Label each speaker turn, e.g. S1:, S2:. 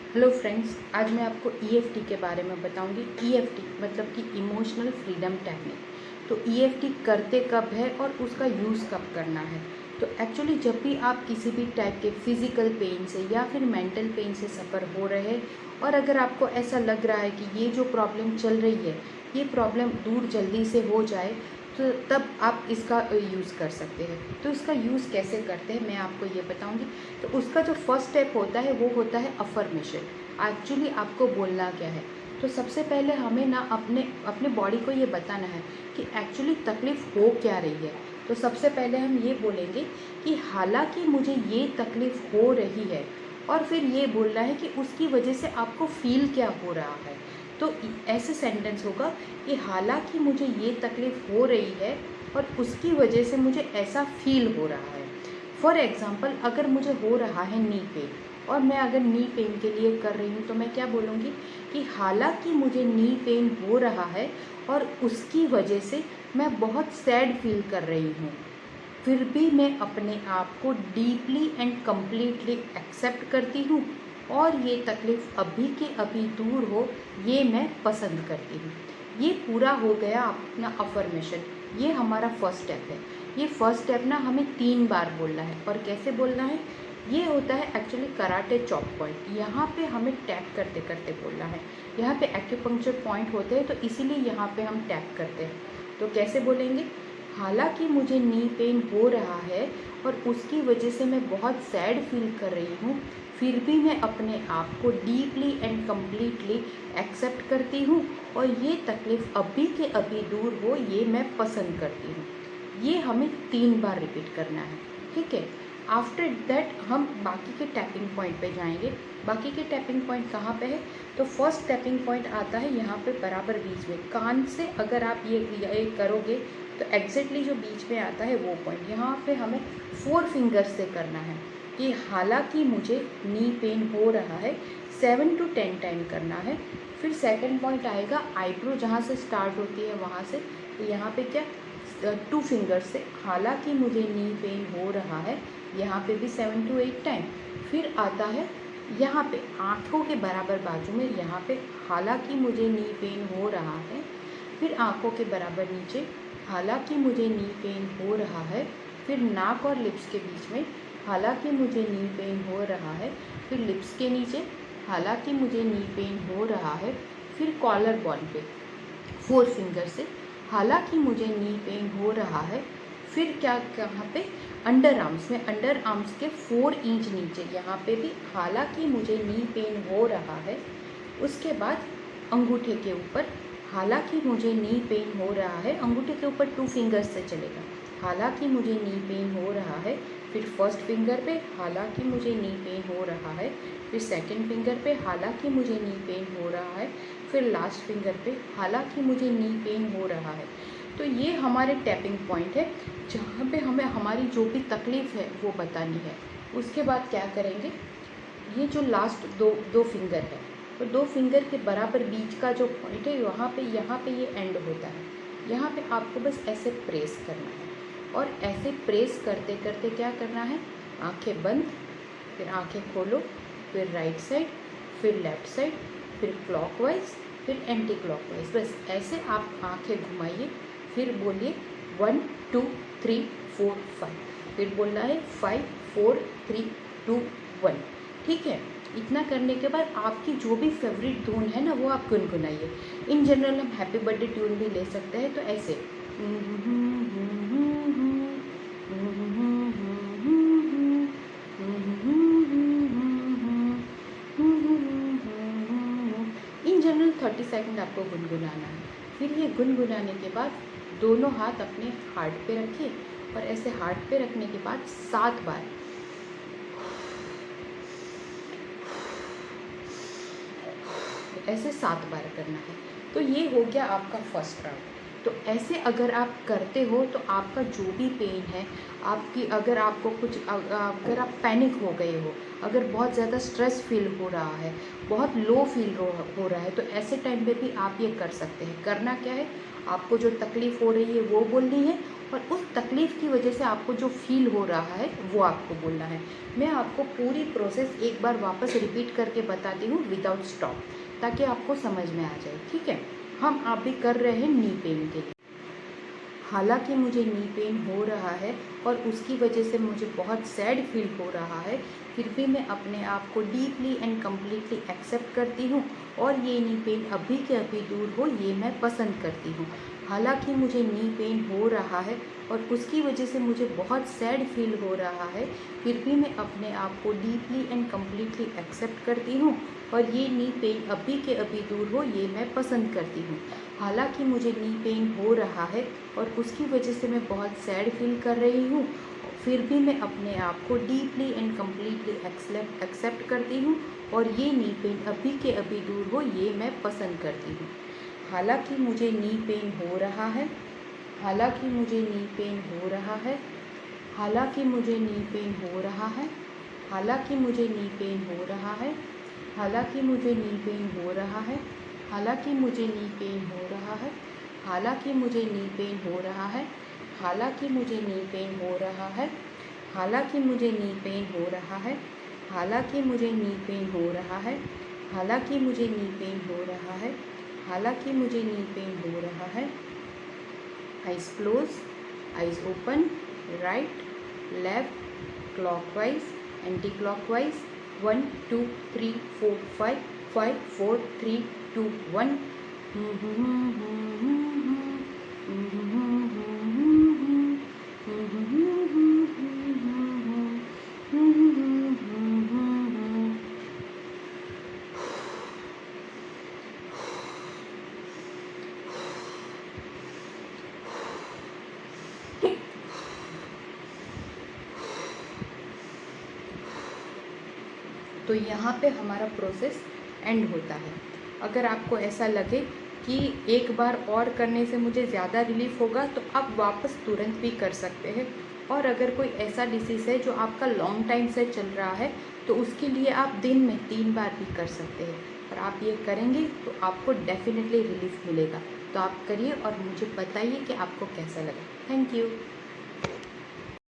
S1: Hello friends, आज मैं आपको ईएफटी के बारे में बताऊंगी। ईएफटी मतलब कि इमोशनल फ्रीडम टेक्निक। तो ईएफटी करते कब है और उसका यूज़ कब करना है। तो एक्चुअली जब भी आप किसी भी टाइप के फिज़िकल पेन से या फिर मेंटल पेन से सफ़र हो रहे हैं और अगर आपको ऐसा लग रहा है कि ये जो प्रॉब्लम चल रही है ये प्रॉब्लम दूर जल्दी से हो जाए, तो तब आप इसका यूज़ कर सकते हैं। तो इसका यूज़ कैसे करते हैं मैं आपको ये बताऊंगी। तो उसका जो फर्स्ट स्टेप होता है वो होता है अफर्मेशन। एक्चुअली आपको बोलना क्या है। तो सबसे पहले हमें ना अपने अपने बॉडी को ये बताना है कि एक्चुअली तकलीफ़ हो क्या रही है। तो सबसे पहले हम ये बोलेंगे कि हालांकि मुझे ये तकलीफ़ हो रही है, और फिर ये बोलना है कि उसकी वजह से आपको फील क्या हो रहा है। तो ऐसे सेंटेंस होगा कि हालांकि मुझे ये तकलीफ़ हो रही है और उसकी वजह से मुझे ऐसा फील हो रहा है। फॉर एग्ज़ाम्पल, अगर मुझे हो रहा है नी पेन और मैं अगर नी पेन के लिए कर रही हूँ तो मैं क्या बोलूँगी कि हालांकि मुझे नी पेन हो रहा है और उसकी वजह से मैं बहुत सैड फील कर रही हूँ, फिर भी मैं अपने आप को डीपली एंड कम्प्लीटली एक्सेप्ट करती हूँ और ये तकलीफ़ अभी के अभी दूर हो ये मैं पसंद करती हूँ। ये पूरा हो गया अपना अफर्मेशन। ये हमारा फर्स्ट स्टेप है। ये फर्स्ट स्टेप ना हमें 3 बार बोलना है। और कैसे बोलना है, ये होता है एक्चुअली कराटे चॉप पॉइंट। यहाँ पे हमें टैप करते करते बोलना है। यहाँ पे एक्यूपंक्चर पॉइंट होते हैं तो इसीलिए यहाँ पे हम टैप करते हैं। तो कैसे बोलेंगे, हालांकि मुझे नी पेन हो रहा है और उसकी वजह से मैं बहुत सैड फील कर रही हूँ, फिर भी मैं अपने आप को डीपली एंड कम्प्लीटली एक्सेप्ट करती हूँ और ये तकलीफ़ अभी के अभी दूर हो ये मैं पसंद करती हूँ। ये हमें 3 बार रिपीट करना है, ठीक है। आफ्टर दैट हम बाकी के टैपिंग पॉइंट पे जाएंगे। बाकी के टैपिंग पॉइंट कहाँ पे है, तो फर्स्ट टैपिंग पॉइंट आता है यहाँ पे बराबर बीच में कान से। अगर आप ये करोगे तो एग्जैक्टली जो बीच में आता है वो पॉइंट यहाँ पे हमें 4 फिंगर्स से करना है कि हालांकि मुझे नी पेन हो रहा है 7 to 10 टाइम करना है। फिर सेकंड पॉइंट आएगा आईब्रो, जहाँ से स्टार्ट होती है वहाँ से। तो यहाँ पे क्या 2 फिंगर से हालांकि मुझे नी पेन हो रहा है, यहाँ पे भी 7 to 8 टाइम। फिर आता है यहाँ पे आँखों के बराबर बाजू में, यहाँ पे हालांकि मुझे नी पेन हो रहा है। फिर आँखों के बराबर नीचे हालांकि मुझे नी पेन हो रहा है। फिर नाक और लिप्स के बीच में हालांकि मुझे नी पेन हो रहा है। फिर लिप्स के नीचे हालांकि मुझे नी पेन हो रहा है। फिर कॉलर बॉन पे 4 फिंगर से हालांकि मुझे नी पेन हो रहा है। फिर क्या कहाँ पे, अंडर आर्म्स में, अंडर आर्म्स के 4 इंच नीचे यहाँ पे भी हालांकि मुझे नी पेन हो रहा है। उसके बाद अंगूठे के ऊपर हालांकि मुझे नी पेन हो रहा है, अंगूठे के ऊपर 2 फिंगर्स से चलेगा, हालांकि मुझे नी पेन हो रहा है। फिर फर्स्ट फिंगर पे हालांकि मुझे नी पेन हो रहा है। फिर सेकंड फिंगर पे हालांकि मुझे नी पेन हो रहा है। फिर लास्ट फिंगर पे हालांकि मुझे नी पेन हो रहा है। तो ये हमारे टैपिंग पॉइंट है जहाँ पे हमें हमारी जो भी तकलीफ़ है वो बतानी है। उसके बाद क्या करेंगे, ये जो लास्ट दो फिंगर है तो 2 फिंगर के बराबर बीच का जो पॉइंट है यहाँ पे ये एंड होता है। यहाँ पे आपको बस ऐसे प्रेस करना है और ऐसे प्रेस करते करते क्या करना है, आंखें बंद, फिर आंखें खोलो, फिर राइट साइड, फिर लेफ़्ट साइड, फिर क्लॉकवाइज, फिर एंटी क्लॉकवाइज। बस ऐसे आप आंखें घुमाइए। फिर बोलिए 1 2 3 4 5। फिर बोलना है 5 4 3 2 1, ठीक है। इतना करने के बाद आपकी जो भी फेवरेट धुन है ना वो आप गुनगुनाइए। इन जनरल हम हैप्पी बर्थडे ट्यून भी ले सकते हैं, तो ऐसे इन जनरल 30 सेकंड आपको गुनगुनाना है। फिर ये गुनगुनाने के बाद दोनों हाथ अपने हार्ट पे रखिए और ऐसे हार्ट पे रखने के बाद 7 बार ऐसे 7 बार करना है। तो ये हो गया आपका फर्स्ट राउंड। तो ऐसे अगर आप करते हो तो आपका जो भी पेन है, आपकी अगर आपको कुछ अगर आप पैनिक हो गए हो, अगर बहुत ज़्यादा स्ट्रेस फील हो रहा है, बहुत लो फील हो रहा है, तो ऐसे टाइम पे भी आप ये कर सकते हैं। करना क्या है, आपको जो तकलीफ़ हो रही है वो बोलनी है और उस तकलीफ़ की वजह से आपको जो फील हो रहा है वो आपको बोलना है। मैं आपको पूरी प्रोसेस एक बार वापस रिपीट करके बताती हूँ विदाउट स्टॉप, ताकि आपको समझ में आ जाए, ठीक है। हम आप भी कर रहे हैं नी पेन के लिए। हालांकि मुझे नी पेन हो रहा है और उसकी वजह से मुझे बहुत सैड फील हो रहा है, फिर भी मैं अपने आप को डीपली एंड कम्प्लीटली एक्सेप्ट करती हूँ और ये नी पेन अभी के अभी दूर हो ये मैं पसंद करती हूँ। हालांकि मुझे नी पेन हो रहा है और उसकी वजह से मुझे बहुत सैड फील हो रहा है, फिर भी मैं अपने आप को डीपली एंड कम्प्लीटली एक्सेप्ट करती हूँ और ये नी पेन अभी के अभी दूर हो ये मैं पसंद करती हूँ। हालांकि मुझे नी पेन हो रहा है और उसकी वजह से मैं बहुत सैड फील कर रही हूँ, फिर भी मैं अपने आप को डीपली एंड कम्प्लीटली एक्सेप्ट करती हूँ और ये नी पेन अभी के अभी दूर हो ये मैं पसंद करती हूँ। हालांकि मुझे नी पेन हो रहा है, हालांकि मुझे नी पेन हो रहा है, हालांकि मुझे नी पेन हो रहा है, हालांकि मुझे नी पेन हो रहा है, हालांकि मुझे नी पेन हो रहा है, हालांकि मुझे नी पेन हो रहा है, हालांकि मुझे नी पेन हो रहा है, हालांकि मुझे नी पेन हो रहा है, हालांकि मुझे नी पेन हो रहा है, हालांकि मुझे नी पेन हो रहा है, हालांकि मुझे नी पेन हो रहा है, हालांकि मुझे नी पेन हो रहा है। Eyes close, eyes open, right, left, clockwise, anti clockwise, 1 2 3 4 5 5 4 3 2 1। तो यहाँ पे हमारा प्रोसेस एंड होता है। अगर आपको ऐसा लगे कि एक बार और करने से मुझे ज़्यादा रिलीफ होगा तो आप वापस तुरंत भी कर सकते हैं। और अगर कोई ऐसा डिसीज़ है जो आपका लॉन्ग टाइम से चल रहा है तो उसके लिए आप दिन में 3 बार भी कर सकते हैं। और आप ये करेंगे तो आपको डेफिनेटली रिलीफ मिलेगा। तो आप करिए और मुझे बताइए कि आपको कैसा लगा। Thank you.